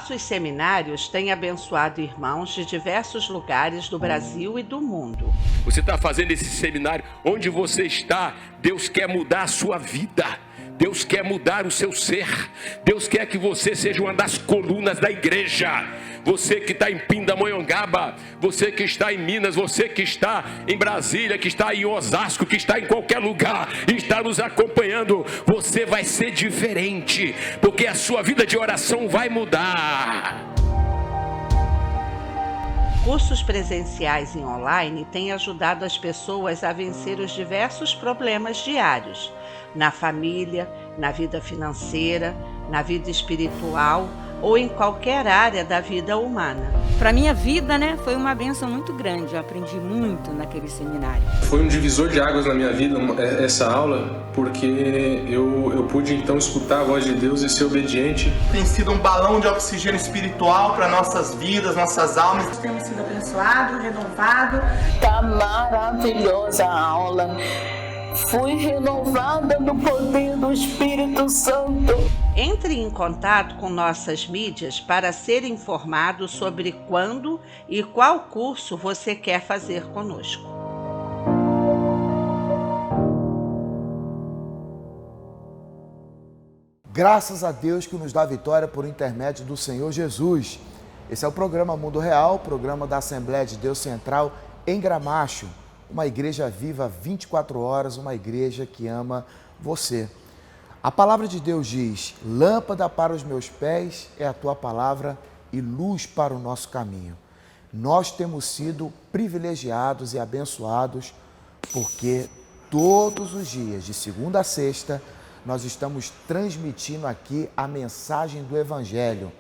Nossos seminários têm abençoado irmãos de diversos lugares do Brasil e do mundo. Você está fazendo esse seminário, onde você está, Deus quer mudar a sua vida. Deus quer mudar o seu ser. Deus quer que você seja uma das colunas da igreja. Você que está em Pindamonhangaba, você que está em Minas, você que está em Brasília, que está em Osasco, que está em qualquer lugar e está nos acompanhando, você vai ser diferente, porque a sua vida de oração vai mudar. Cursos presenciais e online têm ajudado as pessoas a vencer os diversos problemas diários, na família, na vida financeira, na vida espiritual ou em qualquer área da vida humana. Para minha vida, foi uma bênção muito grande. Eu aprendi muito naquele seminário. Foi um divisor de águas na minha vida essa aula, porque eu pude então escutar a voz de Deus e ser obediente. Tem sido um balão de oxigênio espiritual para nossas vidas, nossas almas. Temos sido abençoados, renovados. Tá maravilhosa a aula. Fui renovada no poder do Espírito Santo. Entre em contato com nossas mídias para ser informado sobre quando e qual curso você quer fazer conosco. Graças a Deus que nos dá vitória por intermédio do Senhor Jesus. Esse é o programa Mundo Real, programa da Assembleia de Deus Central em Gramacho. Uma igreja viva 24 horas, uma igreja que ama você. A palavra de Deus diz: lâmpada para os meus pés é a tua palavra e luz para o nosso caminho. Nós temos sido privilegiados e abençoados porque todos os dias, de segunda a sexta, nós estamos transmitindo aqui a mensagem do Evangelho.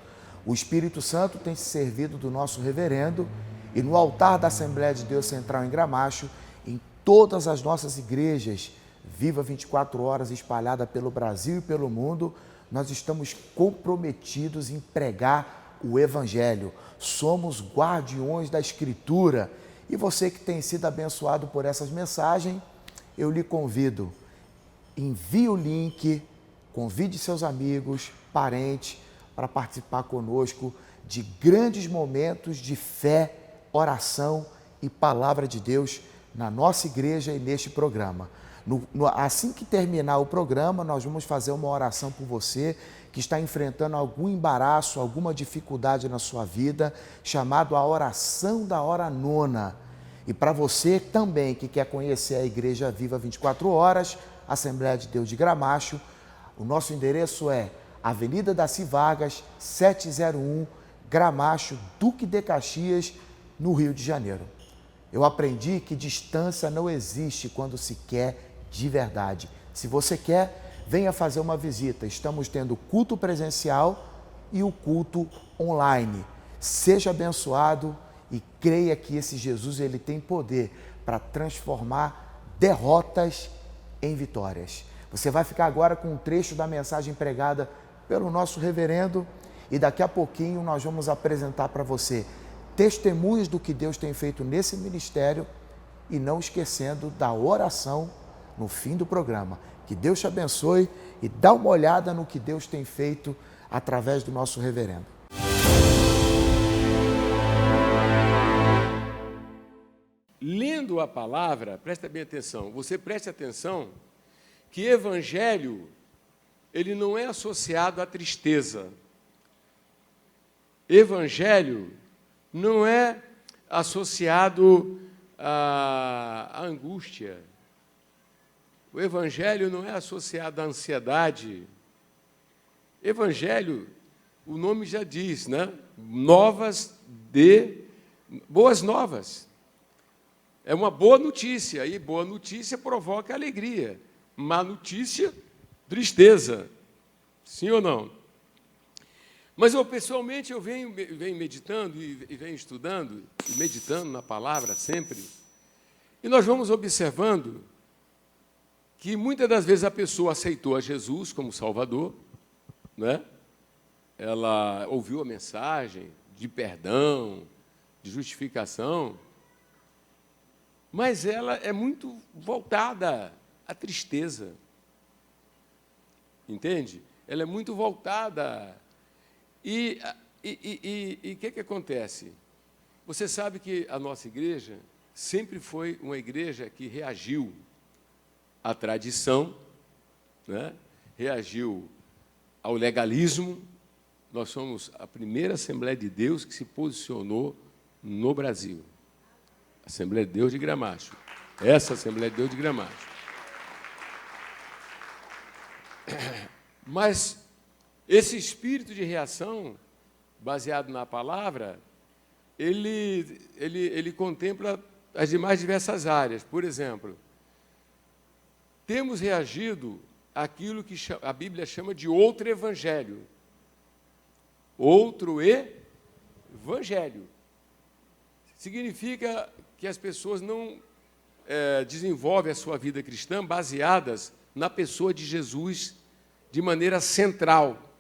O Espírito Santo tem se servido do nosso reverendo e no altar da Assembleia de Deus Central em Gramacho, em todas as nossas igrejas, viva 24 horas, espalhada pelo Brasil e pelo mundo, nós estamos comprometidos em pregar o Evangelho. Somos guardiões da Escritura. E você que tem sido abençoado por essas mensagens, eu lhe convido, envie o link, convide seus amigos, parentes, para participar conosco de grandes momentos de fé, oração e palavra de Deus na nossa igreja e neste programa. Assim que terminar o programa, nós vamos fazer uma oração por você que está enfrentando algum embaraço, alguma dificuldade na sua vida, chamado a oração da hora nona. E para você também que quer conhecer a Igreja Viva 24 Horas, Assembleia de Deus de Gramacho, o nosso endereço é Avenida Daci Vargas, 701, Gramacho, Duque de Caxias, no Rio de Janeiro. Eu aprendi que distância não existe quando se quer de verdade. Se você quer, venha fazer uma visita. Estamos tendo culto presencial e o culto online. Seja abençoado e creia que esse Jesus ele tem poder para transformar derrotas em vitórias. Você vai ficar agora com um trecho da mensagem pregada pelo nosso reverendo e daqui a pouquinho nós vamos apresentar para você testemunhos do que Deus tem feito nesse ministério e não esquecendo da oração no fim do programa. Que Deus te abençoe e dá uma olhada no que Deus tem feito através do nosso reverendo. Lendo a palavra, presta bem atenção, você preste atenção que evangelho, ele não é associado à tristeza. Evangelho não é associado à angústia. O Evangelho não é associado à ansiedade. Evangelho, o nome já diz, boas novas. É uma boa notícia, e boa notícia provoca alegria. Má notícia, tristeza. Sim ou não? Mas eu, pessoalmente, eu venho meditando e venho estudando, e meditando na palavra sempre, e nós vamos observando que muitas das vezes a pessoa aceitou a Jesus como Salvador, Ela ouviu a mensagem de perdão, de justificação, mas ela é muito voltada à tristeza, entende? Ela é muito voltada. E E o que acontece? Você sabe que a nossa igreja sempre foi uma igreja que reagiu à tradição, né? Reagiu ao legalismo. Nós somos a primeira Assembleia de Deus que se posicionou no Brasil. Assembleia de Deus de Gramacho. Essa Assembleia de Deus de Gramacho. Mas esse espírito de reação, baseado na palavra, ele contempla as demais diversas áreas. Por exemplo, temos reagido àquilo que a Bíblia chama de outro evangelho. Outro evangelho. Significa que as pessoas não desenvolvem a sua vida cristã baseadas na pessoa de Jesus de maneira central.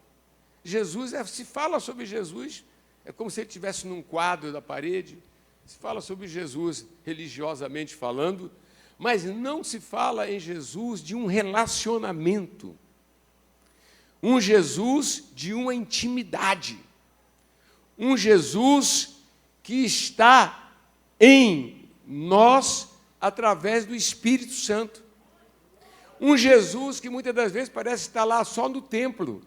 Jesus, se fala sobre Jesus, é como se ele estivesse num quadro da parede, se fala sobre Jesus religiosamente falando, mas não se fala em Jesus de um relacionamento, um Jesus de uma intimidade, um Jesus que está em nós através do Espírito Santo. Um Jesus que muitas das vezes parece estar lá só no templo.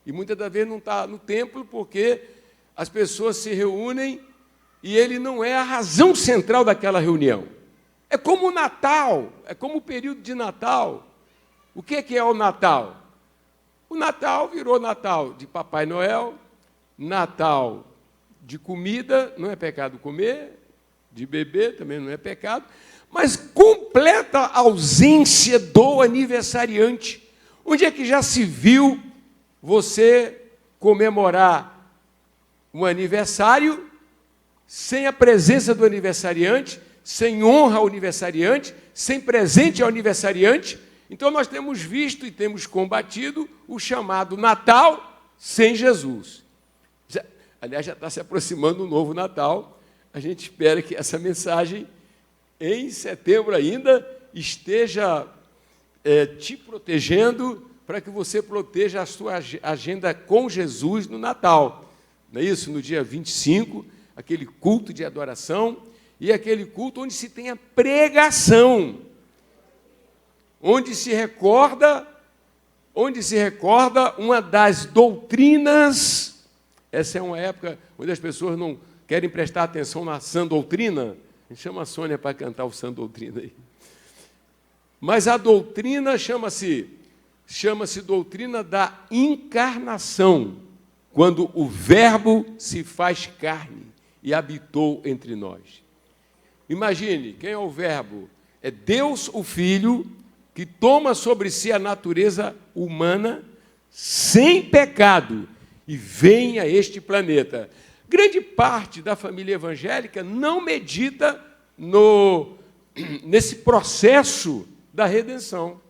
E muitas das vezes não está no templo porque as pessoas se reúnem e ele não é a razão central daquela reunião. É como o Natal, é como o período de Natal. O que é o Natal? O Natal virou Natal de Papai Noel, Natal de comida, não é pecado comer, de beber também não é pecado, mas completa ausência do aniversariante. Onde é que já se viu você comemorar um aniversário sem a presença do aniversariante, sem honra ao aniversariante, sem presente ao aniversariante? Então nós temos visto e temos combatido o chamado Natal sem Jesus. Aliás, já está se aproximando o novo Natal. A gente espera que essa mensagem, em setembro ainda, esteja te protegendo para que você proteja a sua agenda com Jesus no Natal. Não é isso? No dia 25, aquele culto de adoração, e aquele culto onde se tem a pregação, onde se recorda uma das doutrinas. Essa é uma época onde as pessoas não querem prestar atenção na sã doutrina. A gente chama a Sônia para cantar o sã doutrina aí. Mas a doutrina chama-se doutrina da encarnação, quando o Verbo se faz carne e habitou entre nós. Imagine, quem é o Verbo? É Deus, o Filho, que toma sobre si a natureza humana, sem pecado, e vem a este planeta. Grande parte da família evangélica não medita nesse processo da redenção.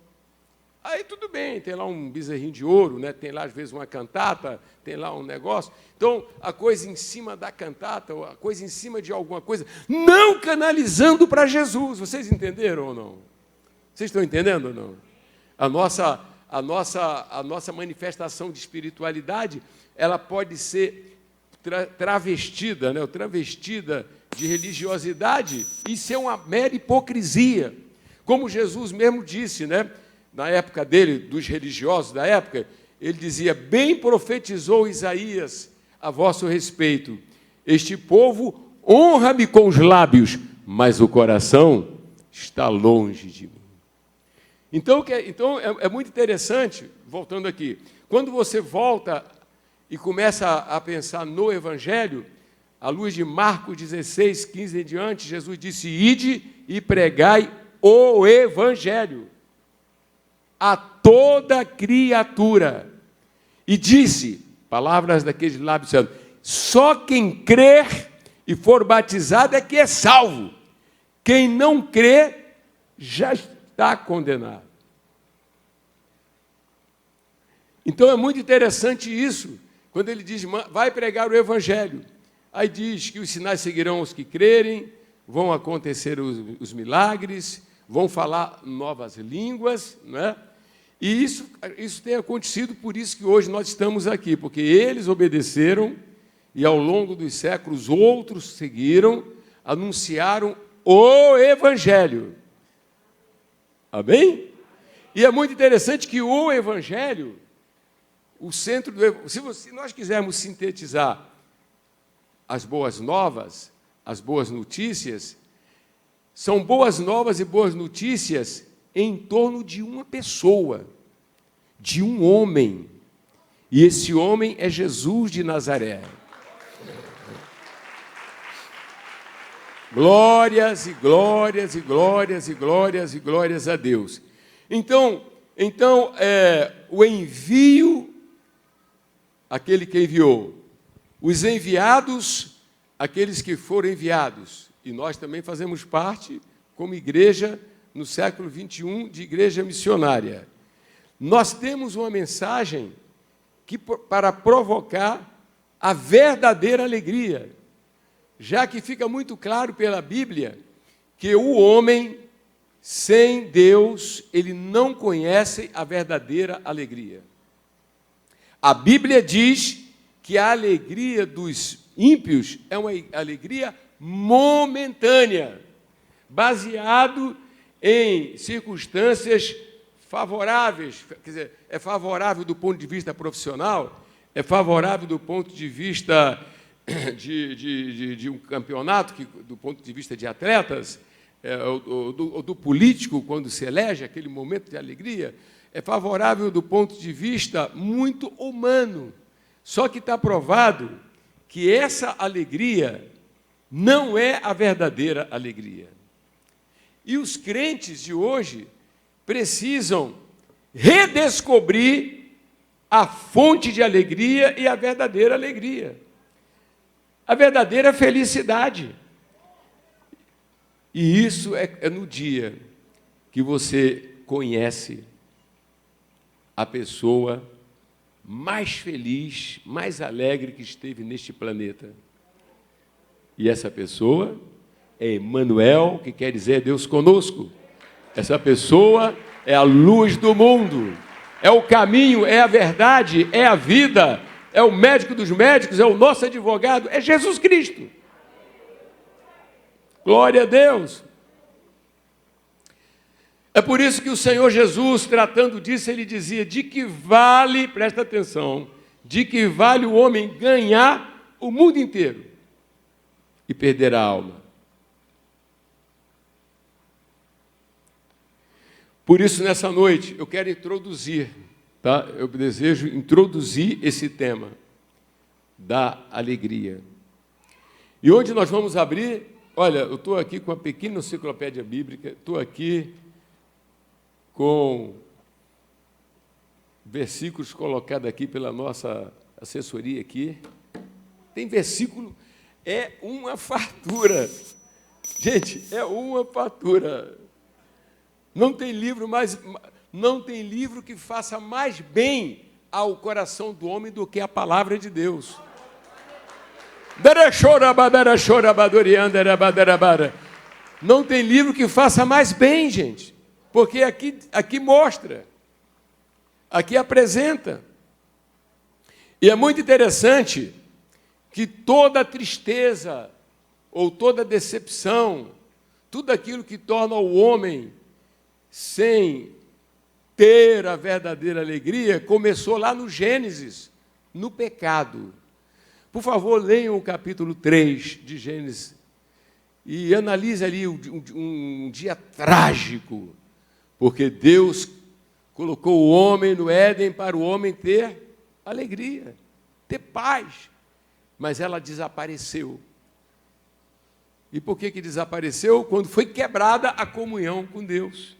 Aí tudo bem, tem lá um bezerrinho de ouro, né? Tem lá às vezes uma cantata, tem lá um negócio. Então, a coisa em cima da cantata, ou a coisa em cima de alguma coisa, não canalizando para Jesus. Vocês entenderam ou não? Vocês estão entendendo ou não? A nossa manifestação de espiritualidade, ela pode ser travestida, né? Travestida de religiosidade e ser uma mera hipocrisia. Como Jesus mesmo disse, né? Na época dele, dos religiosos da época, ele dizia: bem profetizou Isaías a vosso respeito, este povo honra-me com os lábios, mas o coração está longe de mim. Então é muito interessante, voltando aqui, quando você volta e começa a pensar no Evangelho, à luz de Marcos 16, 15 em diante, Jesus disse: ide e pregai o Evangelho a toda criatura. E disse, palavras daqueles lábios santos: só quem crer e for batizado é que é salvo. Quem não crê já está condenado. Então é muito interessante isso, quando ele diz: vai pregar o Evangelho. Aí diz que os sinais seguirão os que crerem, vão acontecer os milagres, vão falar novas línguas, não é? E isso tem acontecido, por isso que hoje nós estamos aqui, porque eles obedeceram e ao longo dos séculos outros seguiram, anunciaram o Evangelho. Amém? E é muito interessante que o Evangelho, o centro do... Se nós quisermos sintetizar as boas novas, as boas notícias, são boas novas e boas notícias em torno de uma pessoa, de um homem. E esse homem é Jesus de Nazaré. Glórias e glórias e glórias e glórias e glórias a Deus. Então o envio, aquele que enviou, os enviados, aqueles que foram enviados, e nós também fazemos parte, como igreja, no século XXI, de igreja missionária. Nós temos uma mensagem para provocar a verdadeira alegria, já que fica muito claro pela Bíblia que o homem, sem Deus, ele não conhece a verdadeira alegria. A Bíblia diz que a alegria dos ímpios é uma alegria momentânea, baseado em circunstâncias favoráveis, quer dizer, é favorável do ponto de vista profissional, é favorável do ponto de vista de um campeonato, do ponto de vista de atletas, do político, quando se elege, aquele momento de alegria, é favorável do ponto de vista muito humano. Só que está provado que essa alegria não é a verdadeira alegria. E os crentes de hoje precisam redescobrir a fonte de alegria e a verdadeira alegria. A verdadeira felicidade. E isso é no dia que você conhece a pessoa mais feliz, mais alegre que esteve neste planeta. E essa pessoa é Emmanuel, que quer dizer Deus conosco. Essa pessoa é a luz do mundo, é o caminho, é a verdade, é a vida, é o médico dos médicos, é o nosso advogado, é Jesus Cristo. Glória a Deus. É por isso que o Senhor Jesus, tratando disso, ele dizia, de que vale, presta atenção, de que vale o homem ganhar o mundo inteiro e perder a alma. Por isso, nessa noite, eu quero introduzir, tá? Eu desejo introduzir esse tema da alegria. E onde nós vamos abrir, olha, eu estou aqui com uma pequena enciclopédia bíblica, estou aqui com versículos colocados aqui pela nossa assessoria aqui. Tem versículo, é uma fartura. Gente, é uma fartura. Não tem livro que faça mais bem ao coração do homem do que a palavra de Deus. Não tem livro que faça mais bem, gente, porque aqui mostra, aqui apresenta. E é muito interessante que toda tristeza ou toda decepção, tudo aquilo que torna o homem sem ter a verdadeira alegria, começou lá no Gênesis, no pecado. Por favor, leiam o capítulo 3 de Gênesis e analise ali um dia trágico, porque Deus colocou o homem no Éden para o homem ter alegria, ter paz, mas ela desapareceu. E por que desapareceu? Quando foi quebrada a comunhão com Deus.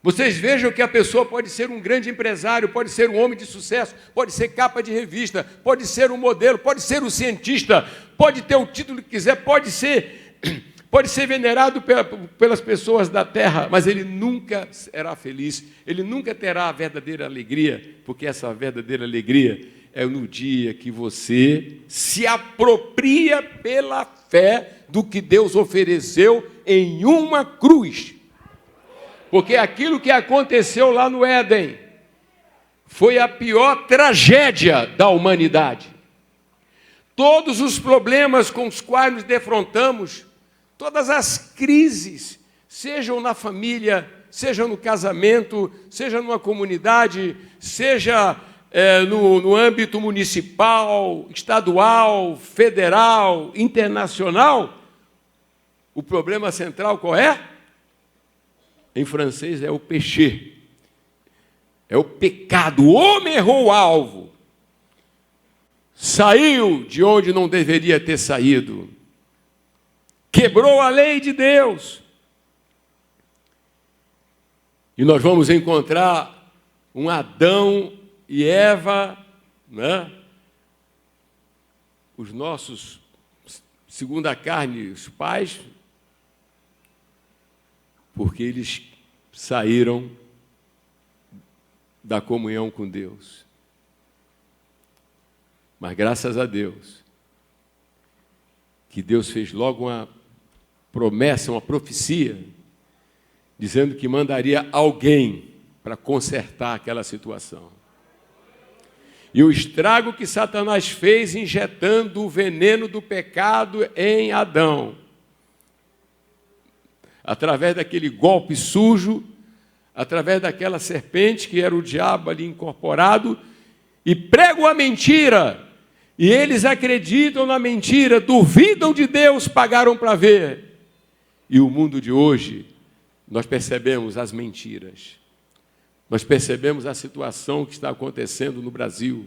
Vocês vejam que a pessoa pode ser um grande empresário, pode ser um homem de sucesso, pode ser capa de revista, pode ser um modelo, pode ser um cientista, pode ter o título que quiser, pode ser venerado pelas pessoas da terra, mas ele nunca será feliz, ele nunca terá a verdadeira alegria, porque essa verdadeira alegria é no dia que você se apropria pela fé do que Deus ofereceu em uma cruz. Porque aquilo que aconteceu lá no Éden foi a pior tragédia da humanidade. Todos os problemas com os quais nos defrontamos, todas as crises, sejam na família, seja no casamento, seja numa comunidade, seja no âmbito municipal, estadual, federal, internacional, o problema central qual é? Em francês é o péché, é o pecado. O homem errou o alvo, saiu de onde não deveria ter saído, quebrou a lei de Deus. E nós vamos encontrar um Adão e Eva, né? Os nossos, segundo a carne, os pais, porque eles saíram da comunhão com Deus. Mas graças a Deus, que Deus fez logo uma promessa, uma profecia, dizendo que mandaria alguém para consertar aquela situação. E o estrago que Satanás fez injetando o veneno do pecado em Adão, através daquele golpe sujo, através daquela serpente que era o diabo ali incorporado, e pregam a mentira, e eles acreditam na mentira, duvidam de Deus, pagaram para ver. E o mundo de hoje, nós percebemos as mentiras, nós percebemos a situação que está acontecendo no Brasil,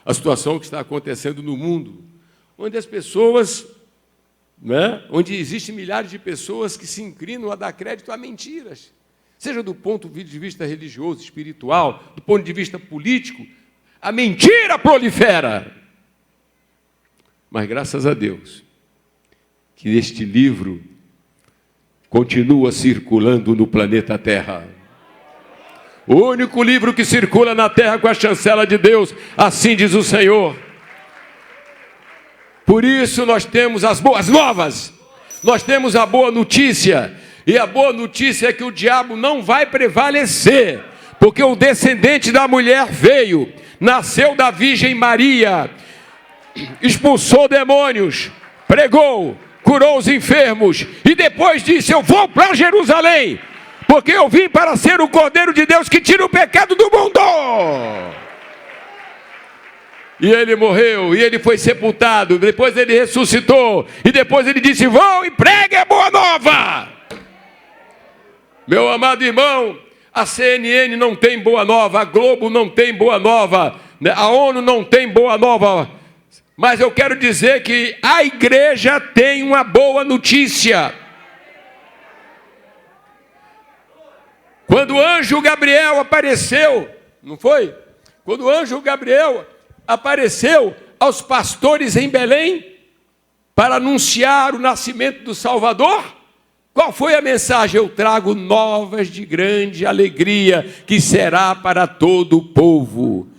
a situação que está acontecendo no mundo, onde as pessoas, onde existem milhares de pessoas que se inclinam a dar crédito a mentiras, seja do ponto de vista religioso, espiritual, do ponto de vista político, a mentira prolifera. Mas graças a Deus, que este livro continua circulando no planeta Terra. O único livro que circula na Terra com a chancela de Deus, assim diz o Senhor. Por isso nós temos as boas novas, nós temos a boa notícia, e a boa notícia é que o diabo não vai prevalecer, porque o descendente da mulher veio, nasceu da Virgem Maria, expulsou demônios, pregou, curou os enfermos, e depois disse: eu vou para Jerusalém, porque eu vim para ser o Cordeiro de Deus que tira o pecado do mundo. E ele morreu, e ele foi sepultado, depois ele ressuscitou, e depois ele disse: vão e preguem a boa nova. Meu amado irmão, a CNN não tem boa nova, a Globo não tem boa nova, a ONU não tem boa nova, mas eu quero dizer que a igreja tem uma boa notícia. Quando o anjo Gabriel apareceu, não foi? Quando o anjo Gabriel apareceu aos pastores em Belém para anunciar o nascimento do Salvador, qual foi a mensagem? Eu trago novas de grande alegria, que será para todo o povo.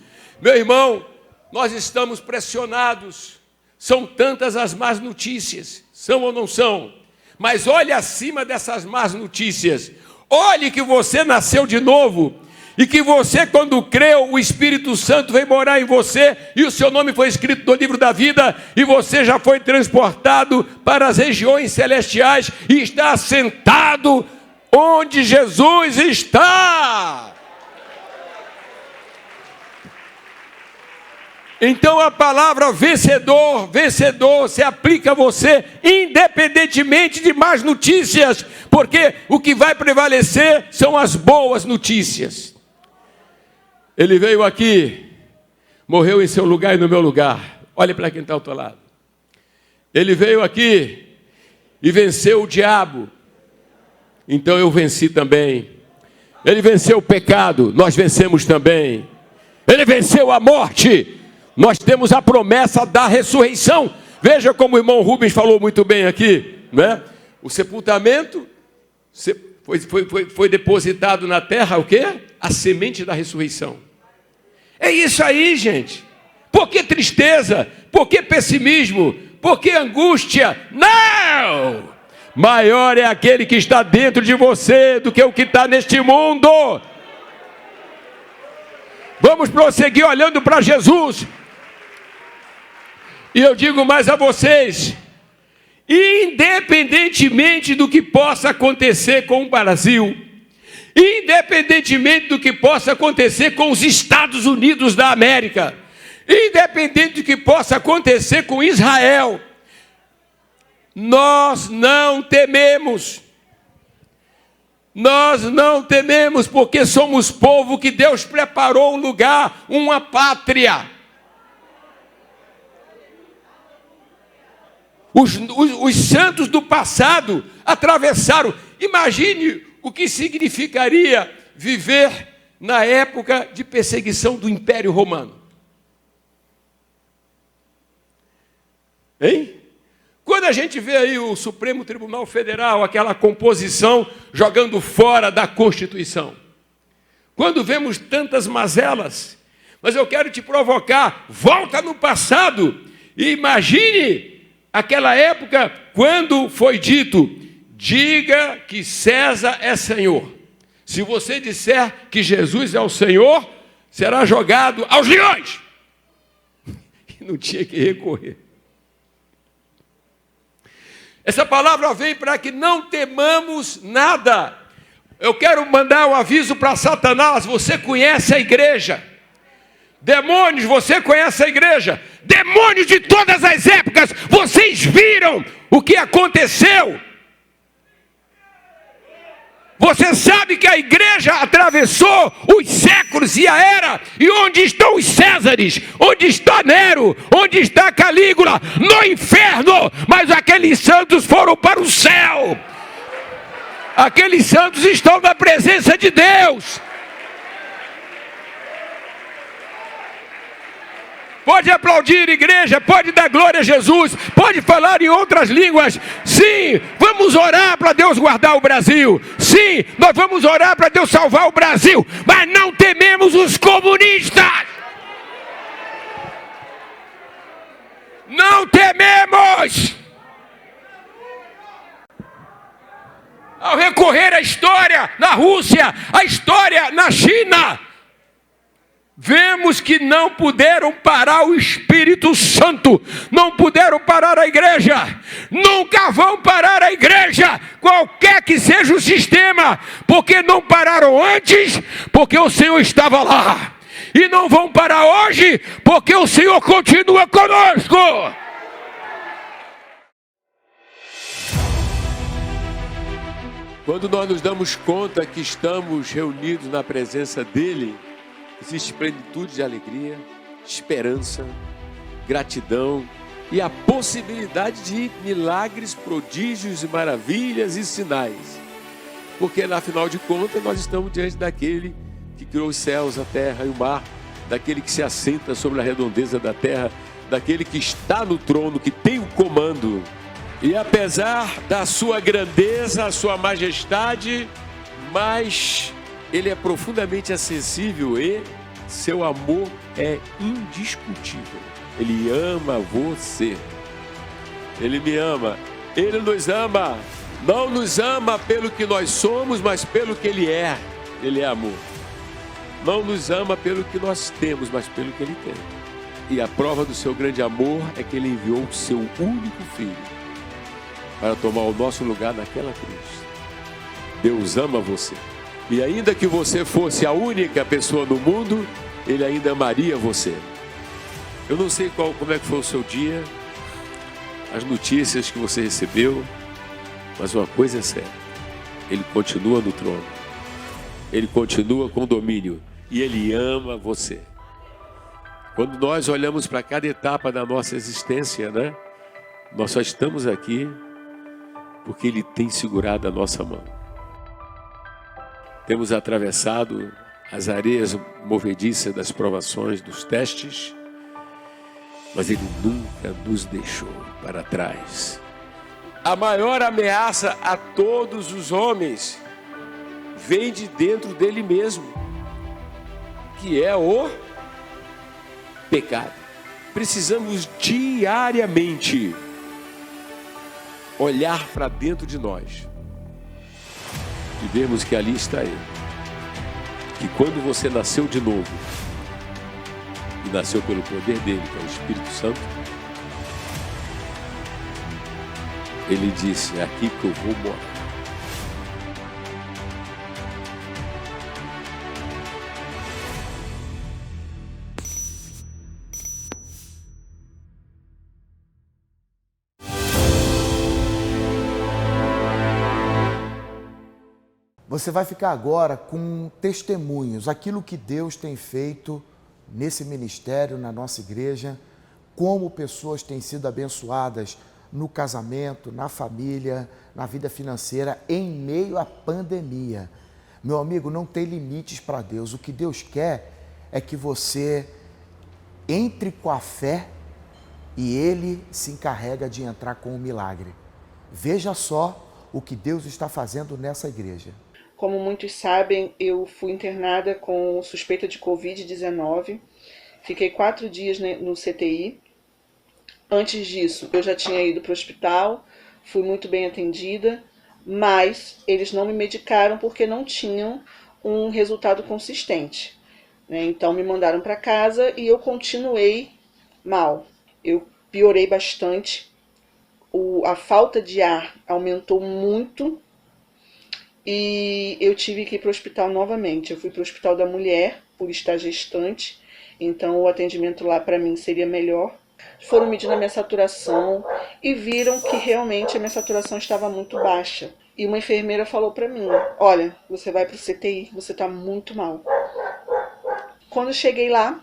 Meu irmão, nós estamos pressionados, são tantas as más notícias, são ou não são? Mas olhe acima dessas más notícias, olhe que você nasceu de novo, e que você, quando creu, o Espírito Santo veio morar em você, e o seu nome foi escrito no livro da vida, e você já foi transportado para as regiões celestiais, e está assentado onde Jesus está. Então a palavra vencedor, vencedor, se aplica a você, independentemente de más notícias, porque o que vai prevalecer são as boas notícias. Ele veio aqui, morreu em seu lugar e no meu lugar. Olhe para quem está ao teu lado. Ele veio aqui e venceu o diabo, então eu venci também. Ele venceu o pecado, nós vencemos também. Ele venceu a morte, nós temos a promessa da ressurreição. Veja como o irmão Rubens falou muito bem aqui, né? O sepultamento foi depositado na terra o quê? A semente da ressurreição. É isso aí, gente. Por que tristeza? Por que pessimismo? Por que angústia? Não! Maior é aquele que está dentro de você do que o que está neste mundo. Vamos prosseguir olhando para Jesus. E eu digo mais a vocês, independentemente do que possa acontecer com o Brasil, independentemente do que possa acontecer com os Estados Unidos da América, independente do que possa acontecer com Israel, nós não tememos. Nós não tememos, porque somos povo que Deus preparou um lugar, uma pátria. Os santos do passado atravessaram. Imagine o que significaria viver na época de perseguição do Império Romano. Hein? Quando a gente vê aí o Supremo Tribunal Federal, aquela composição jogando fora da Constituição. Quando vemos tantas mazelas, mas eu quero te provocar, volta no passado e imagine aquela época quando foi dito, diga que César é Senhor. Se você disser que Jesus é o Senhor, será jogado aos leões. E não tinha que recorrer. Essa palavra vem para que não temamos nada. Eu quero mandar um aviso para Satanás. Você conhece a igreja. Demônios, você conhece a igreja. Demônios de todas as épocas. Vocês viram o que aconteceu. Você sabe que a igreja atravessou os séculos e a era. E onde estão os Césares? Onde está Nero? Onde está Calígula? No inferno. Mas aqueles santos foram para o céu. Aqueles santos estão na presença de Deus. Pode aplaudir, igreja, pode dar glória a Jesus, pode falar em outras línguas. Sim, vamos orar para Deus guardar o Brasil. Sim, nós vamos orar para Deus salvar o Brasil. Mas não tememos os comunistas. Não tememos. Ao recorrer à história na Rússia, à história na China, vemos que não puderam parar o Espírito Santo, não puderam parar a igreja, nunca vão parar a igreja, qualquer que seja o sistema, porque não pararam antes, porque o Senhor estava lá, e não vão parar hoje, porque o Senhor continua conosco. Quando nós nos damos conta que estamos reunidos na presença dEle, existe plenitude de alegria, esperança, gratidão e a possibilidade de milagres, prodígios e maravilhas e sinais. Porque, afinal de contas, nós estamos diante daquele que criou os céus, a terra e o mar, daquele que se assenta sobre a redondeza da terra, daquele que está no trono, que tem o comando. E apesar da sua grandeza, a sua majestade, mas Ele é profundamente acessível e seu amor é indiscutível. Ele ama você. Ele me ama. Ele nos ama. Não nos ama pelo que nós somos, mas pelo que Ele é. Ele é amor. Não nos ama pelo que nós temos, mas pelo que Ele tem. E a prova do seu grande amor é que Ele enviou o seu único Filho para tomar o nosso lugar naquela cruz. Deus ama você. E ainda que você fosse a única pessoa no mundo, Ele ainda amaria você. Eu não sei como é que foi o seu dia, as notícias que você recebeu, mas uma coisa é certa: Ele continua no trono. Ele continua com domínio. E Ele ama você. Quando nós olhamos para cada etapa da nossa existência, né? Nós só estamos aqui porque Ele tem segurado a nossa mão. Temos atravessado as areias movediças das provações, dos testes, mas Ele nunca nos deixou para trás. A maior ameaça a todos os homens vem de dentro dele mesmo, que é o pecado. Precisamos diariamente olhar para dentro de nós e vermos que ali está Ele. Que quando você nasceu de novo, e nasceu pelo poder dele, que é o Espírito Santo, Ele disse: é aqui que eu vou morar. Você vai ficar agora com testemunhos, aquilo que Deus tem feito nesse ministério, na nossa igreja, como pessoas têm sido abençoadas no casamento, na família, na vida financeira, em meio à pandemia. Meu amigo, não tem limites para Deus. O que Deus quer é que você entre com a fé e Ele se encarrega de entrar com o milagre. Veja só o que Deus está fazendo nessa igreja. Como muitos sabem, eu fui internada com suspeita de Covid-19. Fiquei 4 dias no CTI. Antes disso, eu já tinha ido para o hospital, fui muito bem atendida, mas eles não me medicaram porque não tinham um resultado consistente, né? Então me mandaram para casa e eu continuei mal. Eu piorei bastante, a falta de ar aumentou muito. E eu tive que ir para o hospital novamente. Eu fui para o Hospital da Mulher, por estar gestante. Então o atendimento lá para mim seria melhor. Foram medindo a minha saturação e viram que realmente a minha saturação estava muito baixa. E uma enfermeira falou para mim: olha, você vai para o CTI, você está muito mal. Quando eu cheguei lá,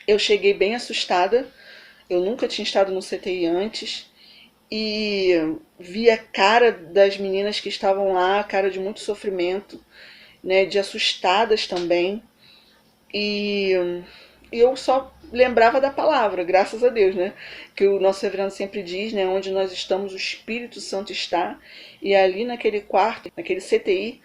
eu cheguei bem assustada. Eu nunca tinha estado no CTI antes. E vi a cara das meninas que estavam lá, a cara de muito sofrimento, né, de assustadas também. E eu só lembrava da palavra, graças a Deus, né, que o nosso reverendo sempre diz, né, onde nós estamos, o Espírito Santo está. E ali naquele quarto, naquele CTI,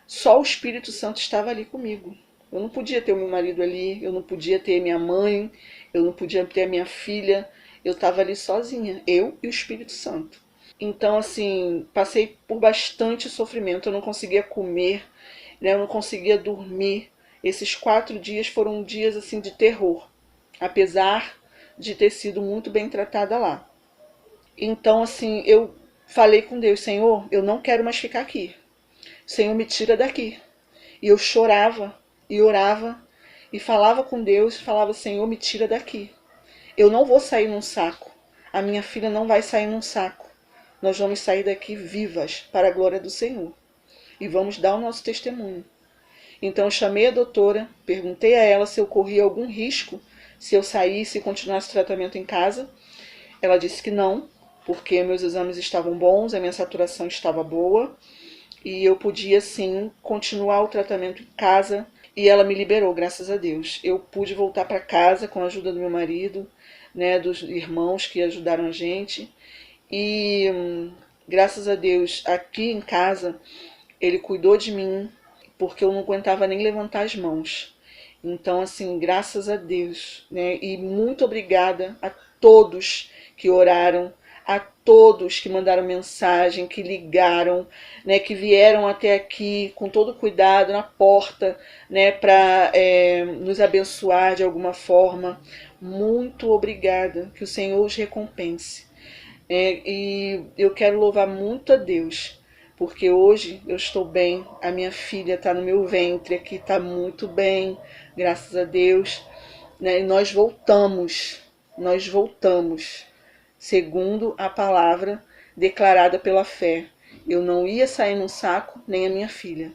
só o Espírito Santo estava ali comigo. Eu não podia ter o meu marido ali, eu não podia ter minha mãe, eu não podia ter a minha filha. Eu estava ali sozinha, eu e o Espírito Santo. Então, assim, passei por bastante sofrimento. Eu não conseguia comer, né? Eu não conseguia dormir. Esses 4 dias foram dias, assim, de terror, apesar de ter sido muito bem tratada lá. Então, assim, eu falei com Deus: Senhor, eu não quero mais ficar aqui. Senhor, me tira daqui. E eu chorava e orava e falava com Deus, falava: Senhor, me tira daqui. Eu não vou sair num saco. A minha filha não vai sair num saco. Nós vamos sair daqui vivas para a glória do Senhor. E vamos dar o nosso testemunho. Então eu chamei a doutora, perguntei a ela se eu corria algum risco se eu saísse e continuasse o tratamento em casa. Ela disse que não, porque meus exames estavam bons, a minha saturação estava boa e eu podia sim continuar o tratamento em casa. E ela me liberou, graças a Deus. Eu pude voltar para casa com a ajuda do meu marido, né, dos irmãos que ajudaram a gente. E graças a Deus, aqui em casa, ele cuidou de mim, porque eu não aguentava nem levantar as mãos. Então, assim, graças a Deus, né? E muito obrigada a todos que oraram, a todos que mandaram mensagem, que ligaram, né, que vieram até aqui com todo cuidado na porta, né, para nos abençoar de alguma forma. Muito obrigada, que o Senhor os recompense. E eu quero louvar muito a Deus, porque hoje eu estou bem, a minha filha está no meu ventre aqui, está muito bem, graças a Deus, né, e nós voltamos, segundo a palavra declarada pela fé. Eu não ia sair num saco, nem a minha filha.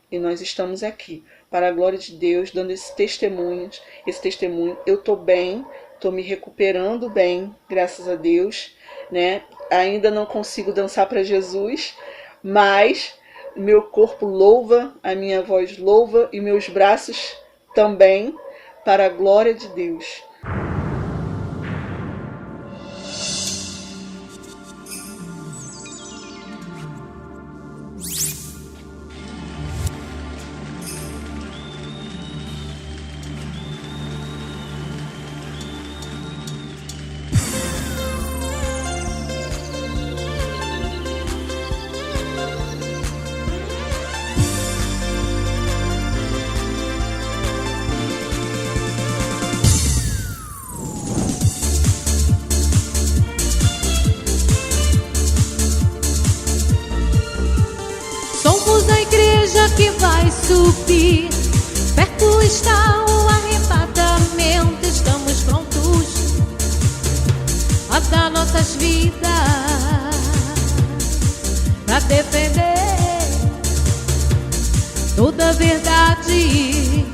E nós estamos aqui, para a glória de Deus, dando esse testemunho. Eu estou bem, estou me recuperando bem, graças a Deus, né? Ainda não consigo dançar para Jesus, mas meu corpo louva, a minha voz louva e meus braços também, para a glória de Deus. subir. Perto está o arrebatamento, estamos prontos a dar nossas vidas pra defender toda a verdade.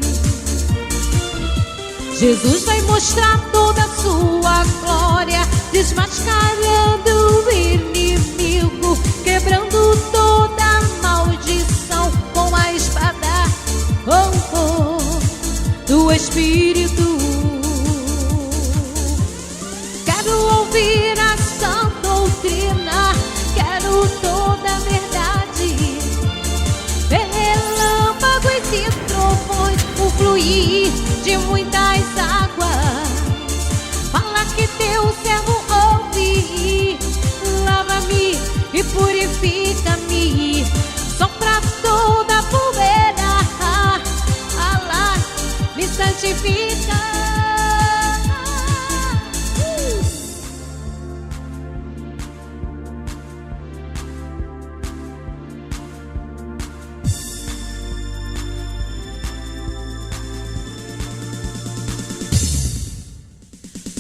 Jesus vai mostrar toda a sua glória, desmascarando o inimigo, quebrando toda a maldição com a espada do Espírito. Quero ouvir a sã doutrina, quero toda a verdade. Ver relâmpagos e trovões, o fluir de muitas águas. Fala que teu servo ouve, lava-me e purifica-me. Sopra toda a poeira, Allah me santifica.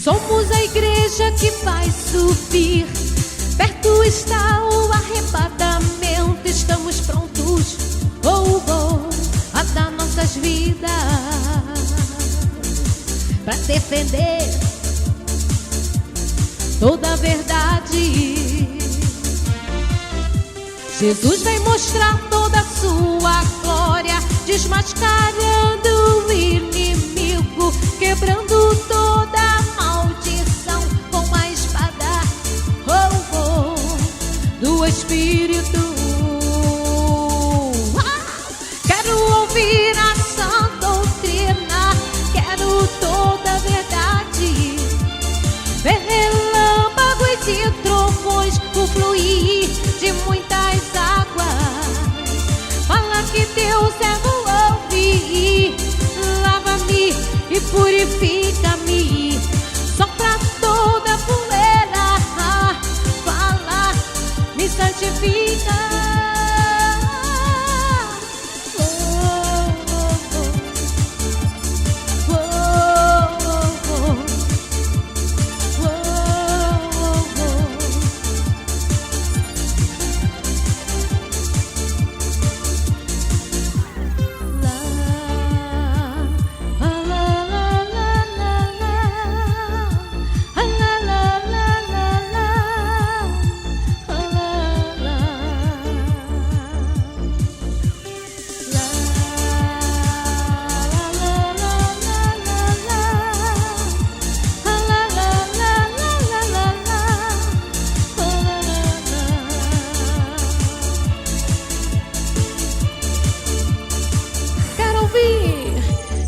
Somos a igreja que vai subir. Perto está o arrebatamento, estamos prontos a dar nossas vidas pra defender toda a verdade. Jesus vai mostrar toda a sua glória, desmascarando o inimigo, quebrando toda a maldição com a espada do Espírito. Quero ouvir a sã doutrina, quero toda a verdade. Ver relâmpagos e trovões, o fluir de muitas águas. Fala que teu servo ouve, lava-me e purifica-me. Sopra toda a poeira, fala, me santifica.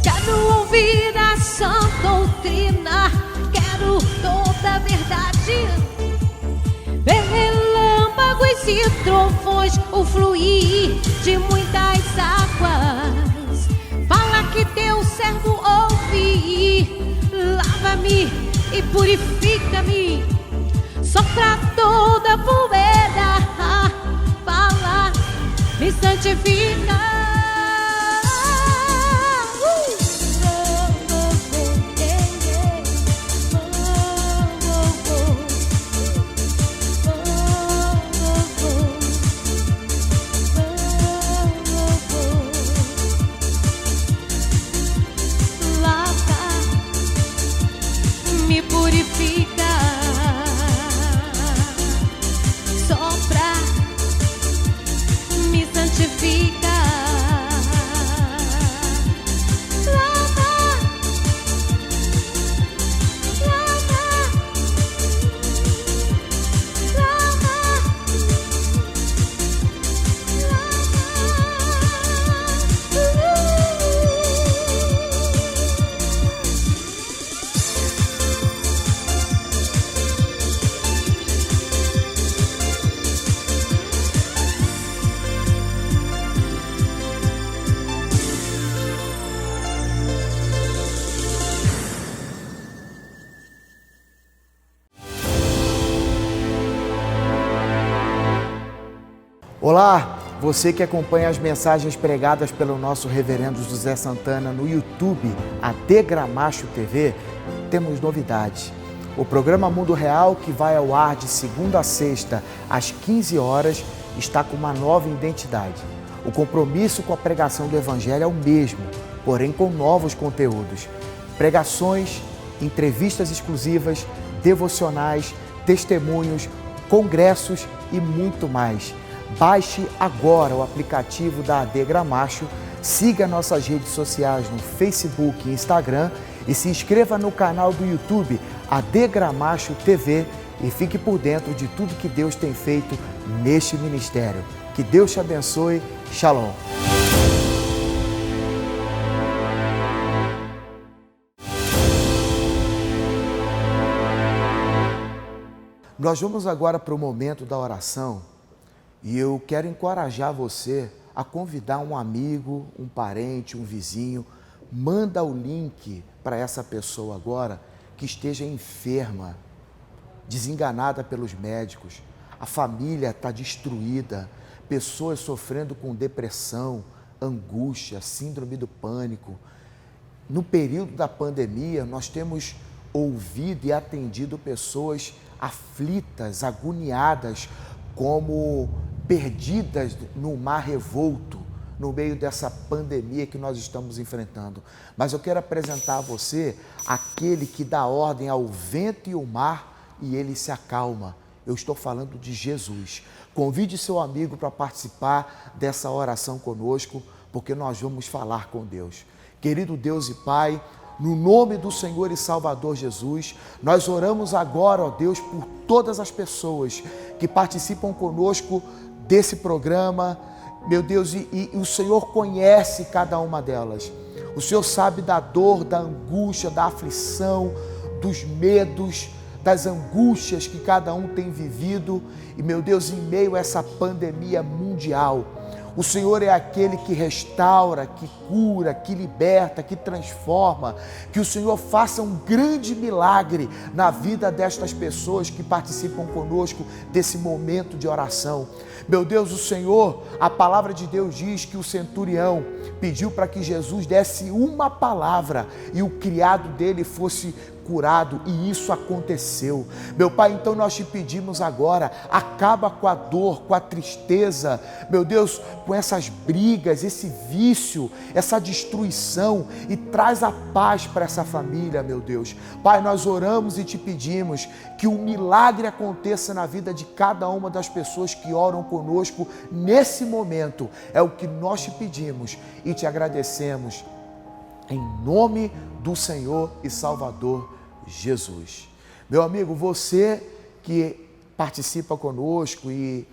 Quero ouvir a sã doutrina, quero toda a verdade. Ver relâmpagos e trovões, o fluir de muitas águas. Fala que teu servo ouve, lava-me e purifica-me. Sopra toda a poeira, fala, me santifica. Me purifica, sopra, me santifica. Lava, lava, lava, Olá, Você que acompanha as mensagens pregadas pelo nosso reverendo José Santana no YouTube, AD Gramacho TV, temos novidades. O programa Mundo Real, que vai ao ar de segunda a sexta, às 15 horas, está com uma nova identidade. O compromisso com a pregação do Evangelho é o mesmo, porém com novos conteúdos. Pregações, entrevistas exclusivas, devocionais, testemunhos, congressos e muito mais. Baixe agora o aplicativo da AD Gramacho, siga nossas redes sociais no Facebook e Instagram e se inscreva no canal do YouTube AD Gramacho TV e fique por dentro de tudo que Deus tem feito neste ministério. Que Deus te abençoe. Shalom. Nós vamos agora para o momento da oração e eu quero encorajar você a convidar um amigo, um parente, um vizinho. Manda o link para essa pessoa agora que esteja enferma, desenganada pelos médicos. A família está destruída, pessoas sofrendo com depressão, angústia, síndrome do pânico. No período da pandemia, nós temos ouvido e atendido pessoas aflitas, agoniadas, como perdidas no mar revolto, no meio dessa pandemia que nós estamos enfrentando. Mas eu quero apresentar a você aquele que dá ordem ao vento e ao mar e ele se acalma. Eu estou falando de Jesus. Convide seu amigo para participar dessa oração conosco, porque nós vamos falar com Deus. Querido Deus e Pai, no nome do Senhor e Salvador Jesus, nós oramos agora, ó Deus, por todas as pessoas que participam conosco desse programa, meu Deus, e o Senhor conhece cada uma delas. O Senhor sabe da dor, da angústia, da aflição, dos medos, das angústias que cada um tem vivido. E, meu Deus, em meio a essa pandemia mundial, o Senhor é aquele que restaura, que cura, que liberta, que transforma. Que o Senhor faça um grande milagre na vida destas pessoas que participam conosco desse momento de oração. Meu Deus, o Senhor, a palavra de Deus diz que o centurião pediu para que Jesus desse uma palavra e o criado dele fosse curado, e isso aconteceu. Meu Pai, então nós te pedimos agora, acaba com a dor, com a tristeza, meu Deus, com essas brigas, esse vício, essa destruição, e traz a paz para essa família, meu Deus. Pai, nós oramos e te pedimos que um milagre aconteça na vida de cada uma das pessoas que oram conosco nesse momento. É o que nós te pedimos e te agradecemos em nome do Senhor e Salvador Jesus. Meu amigo, você que participa conosco e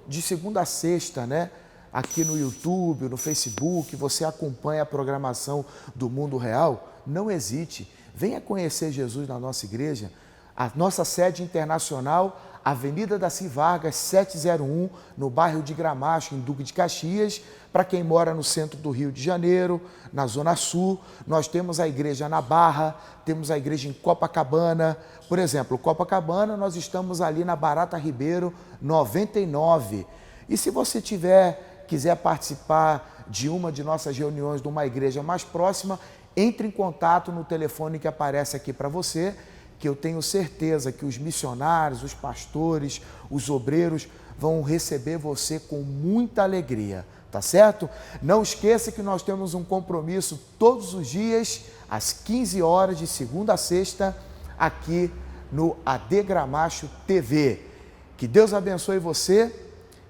de segunda a sexta, né? Aqui no YouTube, no Facebook, você acompanha a programação do Mundo Real, não hesite, venha conhecer Jesus na nossa igreja. A nossa sede internacional, Avenida Daci Vargas, 701, no bairro de Gramacho, em Duque de Caxias. Para quem mora no centro do Rio de Janeiro, na Zona Sul, nós temos a igreja na Barra, temos a igreja em Copacabana. Por exemplo, Copacabana, nós estamos ali na Barata Ribeiro, 99. E se você quiser participar de uma de nossas reuniões de uma igreja mais próxima, entre em contato no telefone que aparece aqui para você, que eu tenho certeza que os missionários, os pastores, os obreiros vão receber você com muita alegria, tá certo? Não esqueça que nós temos um compromisso todos os dias, às 15 horas, de segunda a sexta, aqui no AD Gramacho TV. Que Deus abençoe você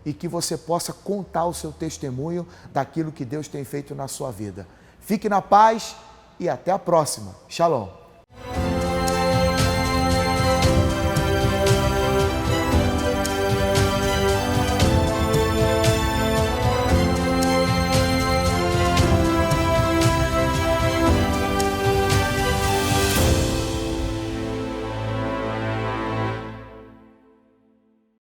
e que você possa contar o seu testemunho daquilo que Deus tem feito na sua vida. Fique na paz e até a próxima. Shalom.